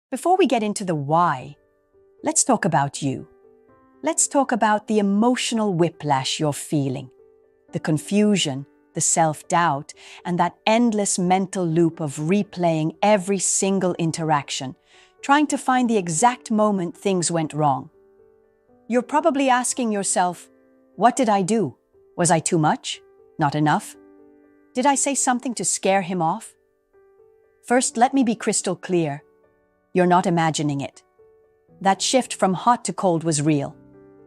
Before we get into the why, let's talk about you. Let's talk about the emotional whiplash you're feeling, the confusion, the self-doubt, and that endless mental loop of replaying every single interaction, trying to find the exact moment things went wrong. You're probably asking yourself, what did I do? Was I too much? Not enough? Did I say something to scare him off? First, let me be crystal clear. You're not imagining it. That shift from hot to cold was real,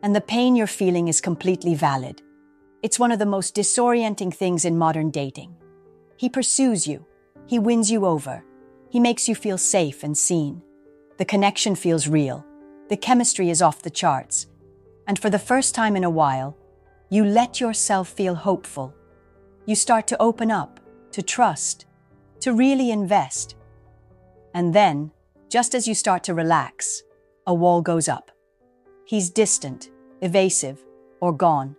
and the pain you're feeling is completely valid. It's one of the most disorienting things in modern dating. He pursues you. He wins you over. He makes you feel safe and seen. The connection feels real. The chemistry is off the charts. And for the first time in a while, you let yourself feel hopeful. You start to open up, to trust, to really invest. And then, just as you start to relax, a wall goes up. He's distant, evasive, or gone.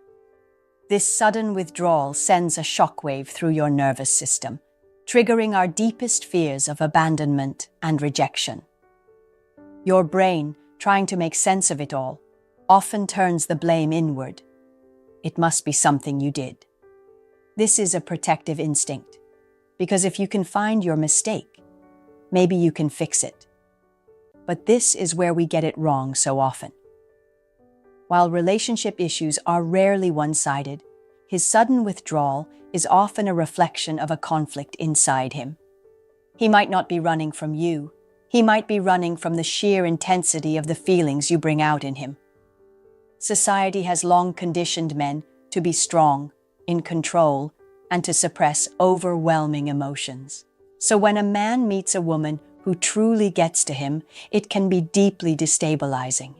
This sudden withdrawal sends a shockwave through your nervous system, triggering our deepest fears of abandonment and rejection. Your brain, trying to make sense of it all, often turns the blame inward. It must be something you did. This is a protective instinct, because if you can find your mistake, maybe you can fix it. But this is where we get it wrong so often. While relationship issues are rarely one-sided, his sudden withdrawal is often a reflection of a conflict inside him. He might not be running from you. He might be running from the sheer intensity of the feelings you bring out in him. Society has long conditioned men to be strong, in control, and to suppress overwhelming emotions. So when a man meets a woman who truly gets to him, it can be deeply destabilizing.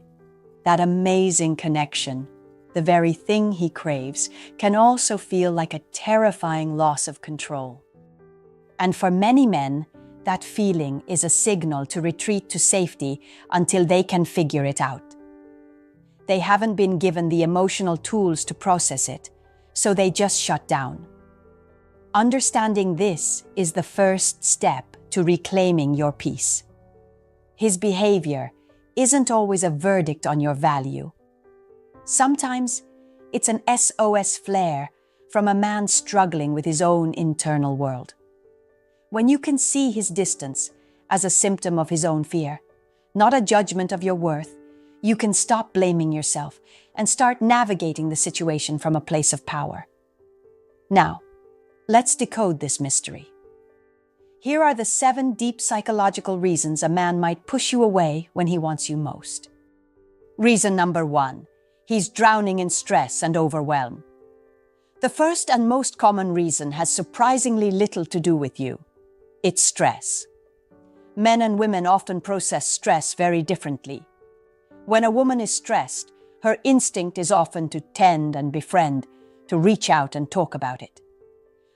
That amazing connection, the very thing he craves, can also feel like a terrifying loss of control. And for many men, that feeling is a signal to retreat to safety until they can figure it out. They haven't been given the emotional tools to process it, so they just shut down. Understanding this is the first step to reclaiming your peace. His behavior isn't always a verdict on your value. Sometimes it's an SOS flare from a man struggling with his own internal world. When you can see his distance as a symptom of his own fear, not a judgment of your worth, you can stop blaming yourself and start navigating the situation from a place of power. Now, let's decode this mystery. Here are the 7 deep psychological reasons a man might push you away when he wants you most. Reason number 1, he's drowning in stress and overwhelm. The first and most common reason has surprisingly little to do with you. It's stress. Men and women often process stress very differently. When a woman is stressed, her instinct is often to tend and befriend, to reach out and talk about it.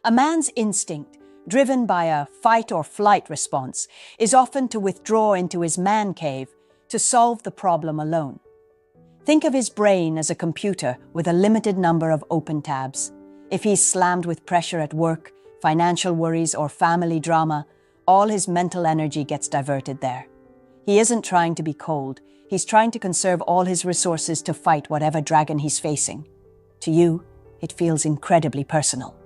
A man's instinct, driven by a fight or flight response, is often to withdraw into his man cave to solve the problem alone. Think of his brain as a computer with a limited number of open tabs. If he's slammed with pressure at work, financial worries, or family drama, all his mental energy gets diverted there. He isn't trying to be cold. He's trying to conserve all his resources to fight whatever dragon he's facing. To you, it feels incredibly personal.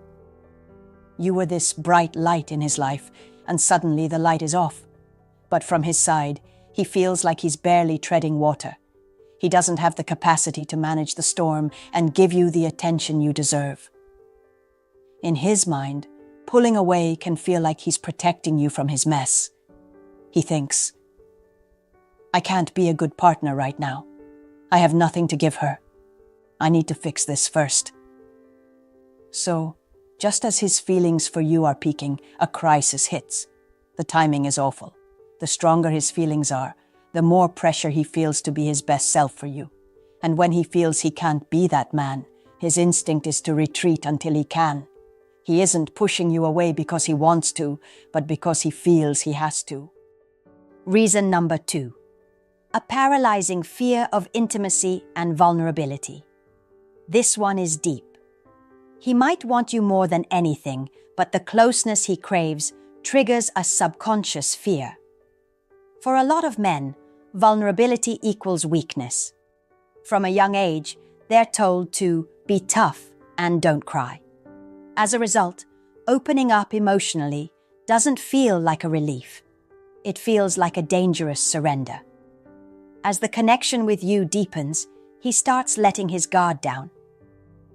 You were this bright light in his life, and suddenly the light is off. But from his side, he feels like he's barely treading water. He doesn't have the capacity to manage the storm and give you the attention you deserve. In his mind, pulling away can feel like he's protecting you from his mess. He thinks, I can't be a good partner right now. I have nothing to give her. I need to fix this first. So, just as his feelings for you are peaking, a crisis hits. The timing is awful. The stronger his feelings are, the more pressure he feels to be his best self for you. And when he feels he can't be that man, his instinct is to retreat until he can. He isn't pushing you away because he wants to, but because he feels he has to. Reason number 2. A paralyzing fear of intimacy and vulnerability. This one is deep. He might want you more than anything, but the closeness he craves triggers a subconscious fear. For a lot of men, vulnerability equals weakness. From a young age, they're told to be tough and don't cry. As a result, opening up emotionally doesn't feel like a relief. It feels like a dangerous surrender. As the connection with you deepens, he starts letting his guard down.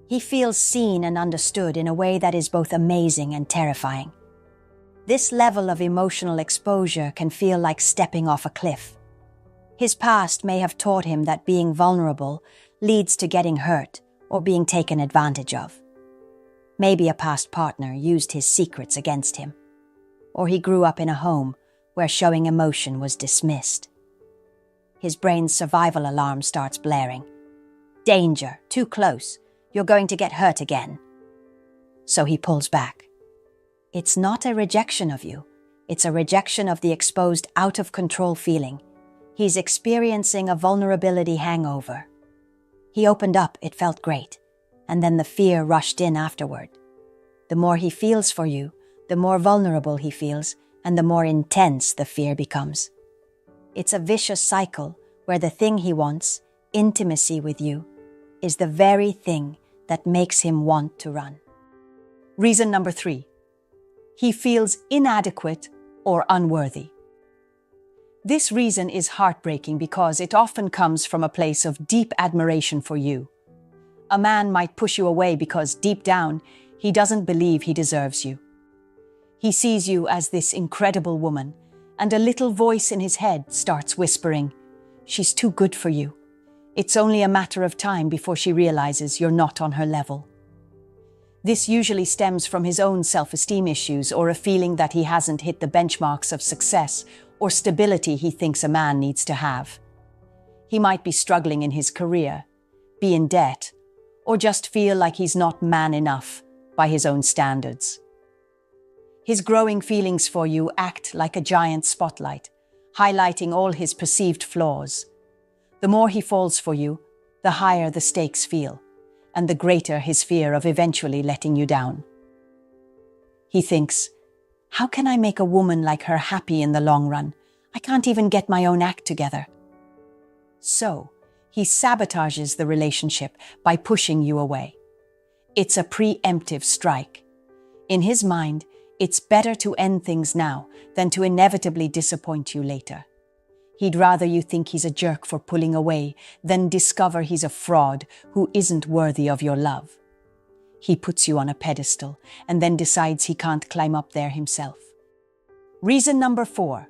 He feels seen and understood in a way that is both amazing and terrifying. This level of emotional exposure can feel like stepping off a cliff. His past may have taught him that being vulnerable leads to getting hurt or being taken advantage of. Maybe a past partner used his secrets against him. Or he grew up in a home where showing emotion was dismissed. His brain's survival alarm starts blaring. Danger, too close, you're going to get hurt again. So he pulls back. It's not a rejection of you. It's a rejection of the exposed, out-of-control feeling. He's experiencing a vulnerability hangover. He opened up, it felt great, and then the fear rushed in afterward. The more he feels for you, the more vulnerable he feels, and the more intense the fear becomes. It's a vicious cycle where the thing he wants, intimacy with you, is the very thing that makes him want to run. Reason number 3. He feels inadequate or unworthy. This reason is heartbreaking because it often comes from a place of deep admiration for you. A man might push you away because deep down, he doesn't believe he deserves you. He sees you as this incredible woman, and a little voice in his head starts whispering, "She's too good for you. It's only a matter of time before she realizes you're not on her level." This usually stems from his own self-esteem issues or a feeling that he hasn't hit the benchmarks of success or stability he thinks a man needs to have. He might be struggling in his career, be in debt, or just feel like he's not man enough by his own standards. His growing feelings for you act like a giant spotlight, highlighting all his perceived flaws. The more he falls for you, the higher the stakes feel, and the greater his fear of eventually letting you down. He thinks, how can I make a woman like her happy in the long run? I can't even get my own act together. So, he sabotages the relationship by pushing you away. It's a preemptive strike. In his mind, it's better to end things now than to inevitably disappoint you later. He'd rather you think he's a jerk for pulling away than discover he's a fraud who isn't worthy of your love. He puts you on a pedestal and then decides he can't climb up there himself. Reason number 4,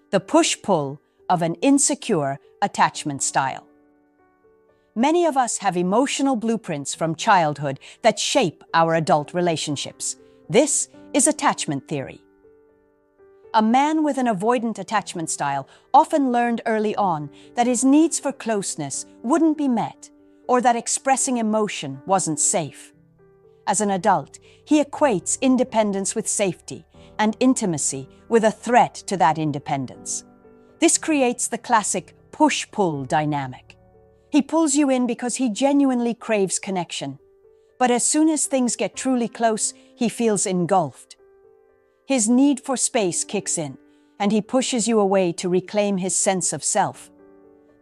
the push-pull of an insecure attachment style. Many of us have emotional blueprints from childhood that shape our adult relationships. This is attachment theory. A man with an avoidant attachment style often learned early on that his needs for closeness wouldn't be met or that expressing emotion wasn't safe. As an adult, he equates independence with safety and intimacy with a threat to that independence. This creates the classic push-pull dynamic. He pulls you in because he genuinely craves connection, but as soon as things get truly close, he feels engulfed. His need for space kicks in, and he pushes you away to reclaim his sense of self.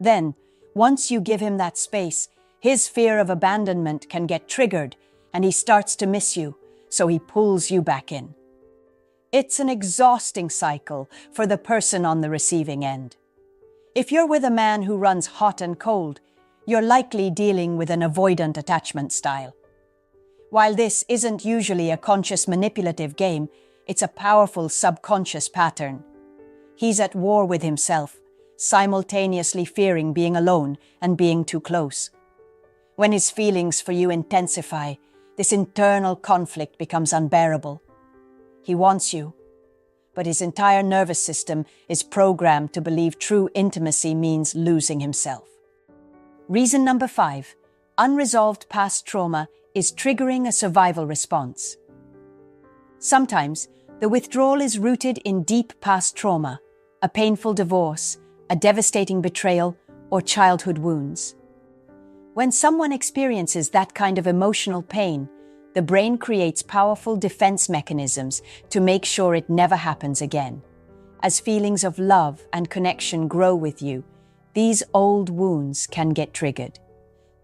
Then, once you give him that space, his fear of abandonment can get triggered, and he starts to miss you, so he pulls you back in. It's an exhausting cycle for the person on the receiving end. If you're with a man who runs hot and cold, you're likely dealing with an avoidant attachment style. While this isn't usually a conscious manipulative game, it's a powerful subconscious pattern. He's at war with himself, simultaneously fearing being alone and being too close. When his feelings for you intensify, this internal conflict becomes unbearable. He wants you, but his entire nervous system is programmed to believe true intimacy means losing himself. Reason number 5, unresolved past trauma is triggering a survival response. Sometimes, the withdrawal is rooted in deep past trauma, a painful divorce, a devastating betrayal, or childhood wounds. When someone experiences that kind of emotional pain, the brain creates powerful defense mechanisms to make sure it never happens again. As feelings of love and connection grow with you, these old wounds can get triggered.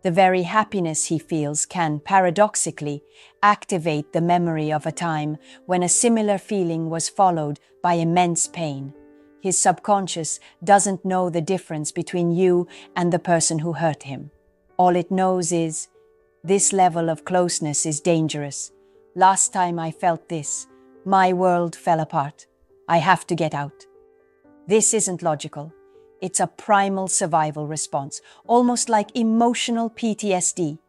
The very happiness he feels can, paradoxically, activate the memory of a time when a similar feeling was followed by immense pain. His subconscious doesn't know the difference between you and the person who hurt him. All it knows is, this level of closeness is dangerous. Last time I felt this, my world fell apart. I have to get out. This isn't logical. It's a primal survival response, almost like emotional PTSD.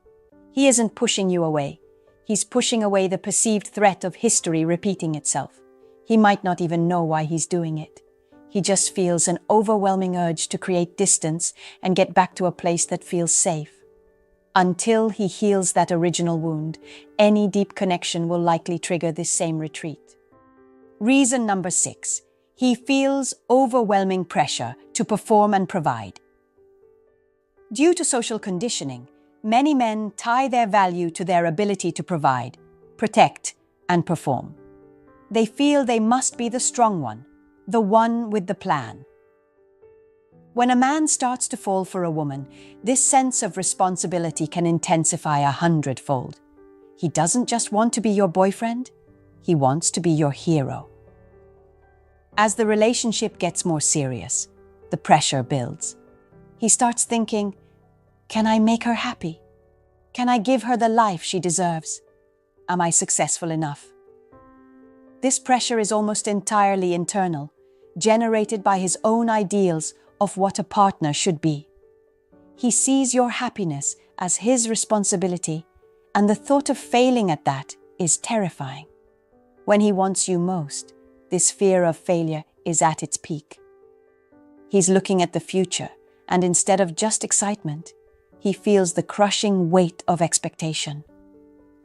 He isn't pushing you away. He's pushing away the perceived threat of history repeating itself. He might not even know why he's doing it. He just feels an overwhelming urge to create distance and get back to a place that feels safe. Until he heals that original wound, any deep connection will likely trigger this same retreat. Reason number 6. He feels overwhelming pressure to perform and provide. Due to social conditioning, many men tie their value to their ability to provide, protect, and perform. They feel they must be the strong one, the one with the plan. When a man starts to fall for a woman, this sense of responsibility can intensify 100-fold. He doesn't just want to be your boyfriend, he wants to be your hero. As the relationship gets more serious, the pressure builds. He starts thinking, can I make her happy? Can I give her the life she deserves? Am I successful enough? This pressure is almost entirely internal, generated by his own ideals of what a partner should be. He sees your happiness as his responsibility, and the thought of failing at that is terrifying. When he wants you most, this fear of failure is at its peak. He's looking at the future, and instead of just excitement, he feels the crushing weight of expectation.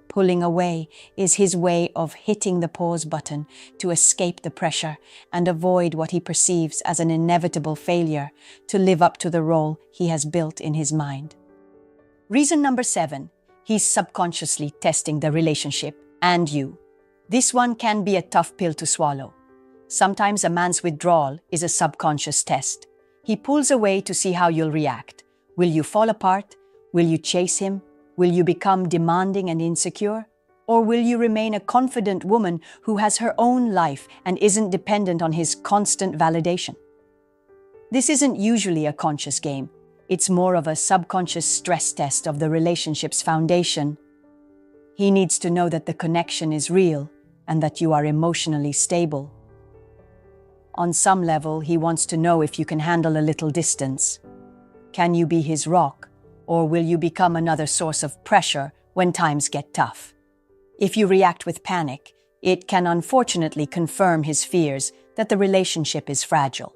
Pulling away is his way of hitting the pause button to escape the pressure and avoid what he perceives as an inevitable failure to live up to the role he has built in his mind. Reason number 7, he's subconsciously testing the relationship and you. This one can be a tough pill to swallow. Sometimes a man's withdrawal is a subconscious test. He pulls away to see how you'll react. Will you fall apart? Will you chase him? Will you become demanding and insecure? Or will you remain a confident woman who has her own life and isn't dependent on his constant validation? This isn't usually a conscious game. It's more of a subconscious stress test of the relationship's foundation. He needs to know that the connection is real and that you are emotionally stable. On some level, he wants to know if you can handle a little distance. Can you be his rock? Or will you become another source of pressure when times get tough? If you react with panic, it can unfortunately confirm his fears that the relationship is fragile.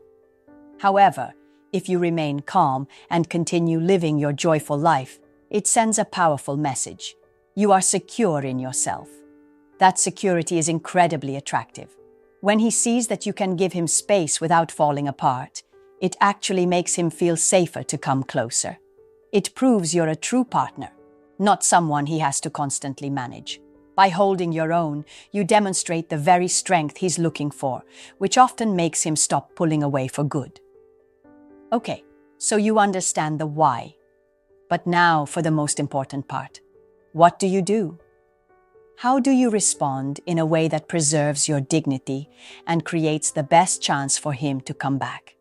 However, if you remain calm and continue living your joyful life, it sends a powerful message. You are secure in yourself. That security is incredibly attractive. When he sees that you can give him space without falling apart, it actually makes him feel safer to come closer. It proves you're a true partner, not someone he has to constantly manage. By holding your own, you demonstrate the very strength he's looking for, which often makes him stop pulling away for good. Okay, so you understand the why. But now for the most important part. What do you do? How do you respond in a way that preserves your dignity and creates the best chance for him to come back?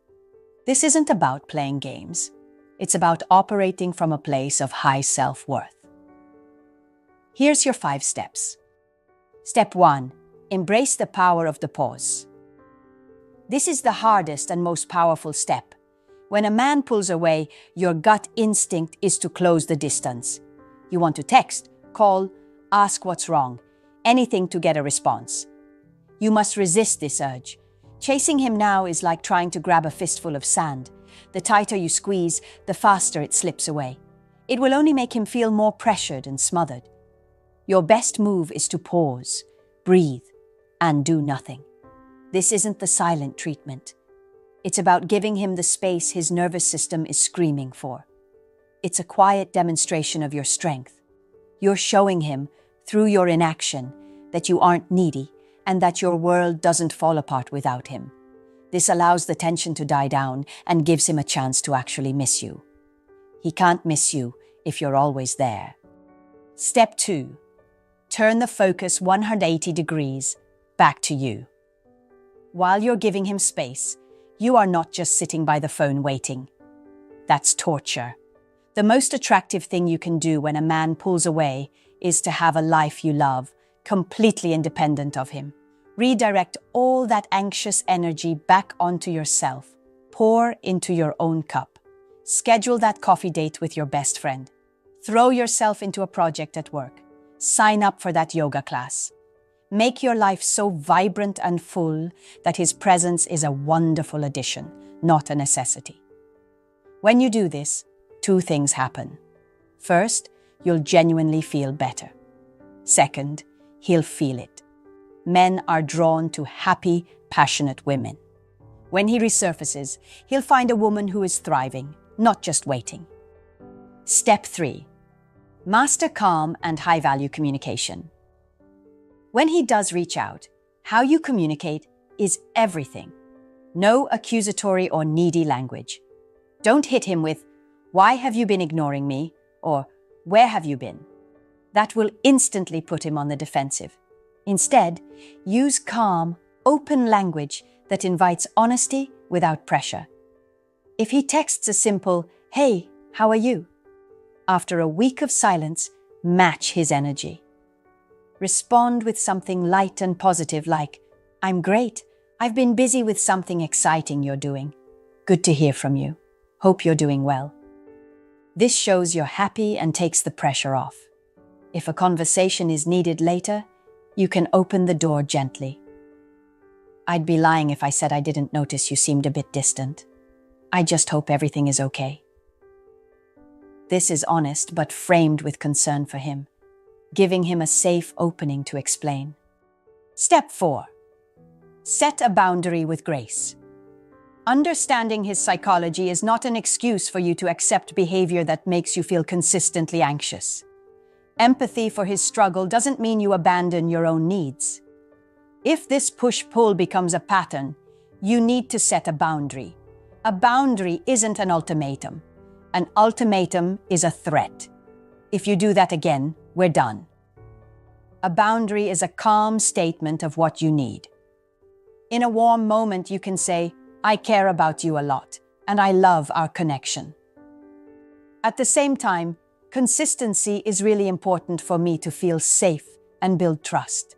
This isn't about playing games. It's about operating from a place of high self-worth. Here's your 5 steps. Step 1. Embrace the power of the pause. This is the hardest and most powerful step. When a man pulls away, your gut instinct is to close the distance. You want to text, call, ask what's wrong, anything to get a response. You must resist this urge. Chasing him now is like trying to grab a fistful of sand. The tighter you squeeze, the faster it slips away. It will only make him feel more pressured and smothered. Your best move is to pause, breathe, and do nothing. This isn't the silent treatment. It's about giving him the space his nervous system is screaming for. It's a quiet demonstration of your strength. You're showing him, through your inaction, that you aren't needy and that your world doesn't fall apart without him. This allows the tension to die down and gives him a chance to actually miss you. He can't miss you if you're always there. Step 2. Turn the focus 180 degrees back to you. While you're giving him space, you are not just sitting by the phone waiting. That's torture. The most attractive thing you can do when a man pulls away is to have a life you love, completely independent of him. Redirect all that anxious energy back onto yourself. Pour into your own cup. Schedule that coffee date with your best friend. Throw yourself into a project at work. Sign up for that yoga class. Make your life so vibrant and full that his presence is a wonderful addition, not a necessity. When you do this, 2 things happen. First, you'll genuinely feel better. Second, he'll feel it. Men are drawn to happy, passionate women. When he resurfaces, he'll find a woman who is thriving, not just waiting. Step 3. Master calm and high-value communication. When he does reach out, how you communicate is everything. No accusatory or needy language. Don't hit him with, "Why have you been ignoring me?" or "Where have you been?" That will instantly put him on the defensive. Instead, use calm, open language that invites honesty without pressure. If he texts a simple, "Hey, how are you?" after a week of silence, match his energy. Respond with something light and positive like, "I'm great. I've been busy with something exciting you're doing. Good to hear from you. Hope you're doing well." This shows you're happy and takes the pressure off. If a conversation is needed later, you can open the door gently. "I'd be lying if I said I didn't notice you seemed a bit distant. I just hope everything is okay." This is honest but framed with concern for him, giving him a safe opening to explain. Step 4. Set a boundary with grace. Understanding his psychology is not an excuse for you to accept behavior that makes you feel consistently anxious. Empathy for his struggle doesn't mean you abandon your own needs. If this push-pull becomes a pattern, you need to set a boundary. A boundary isn't an ultimatum. An ultimatum is a threat. If you do that again, we're done. A boundary is a calm statement of what you need. In a warm moment, you can say, "I care about you a lot, and I love our connection." At the same time, consistency is really important for me to feel safe and build trust.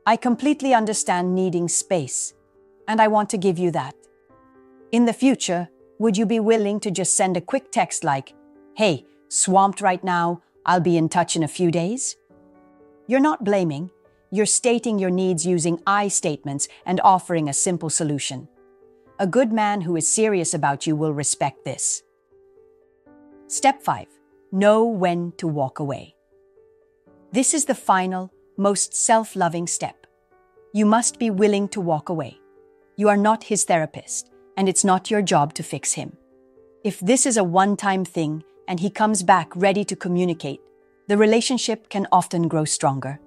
I completely understand needing space, and I want to give you that. In the future, would you be willing to just send a quick text like, "Hey, swamped right now, I'll be in touch in a few days"? You're not blaming, you're stating your needs using I statements and offering a simple solution. A good man who is serious about you will respect this. Step 5. Know when to walk away. This is the final, most self-loving step. You must be willing to walk away. You are not his therapist, and it's not your job to fix him. If this is a one-time thing and he comes back ready to communicate, the relationship can often grow stronger.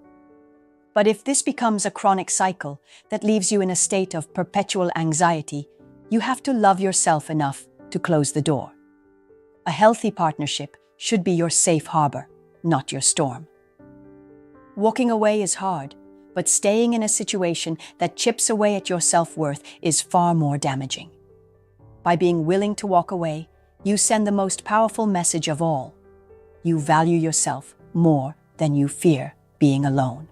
But if this becomes a chronic cycle that leaves you in a state of perpetual anxiety, you have to love yourself enough to close the door. A healthy partnership should be your safe harbor, not your storm. Walking away is hard, but staying in a situation that chips away at your self-worth is far more damaging. By being willing to walk away, you send the most powerful message of all. You value yourself more than you fear being alone.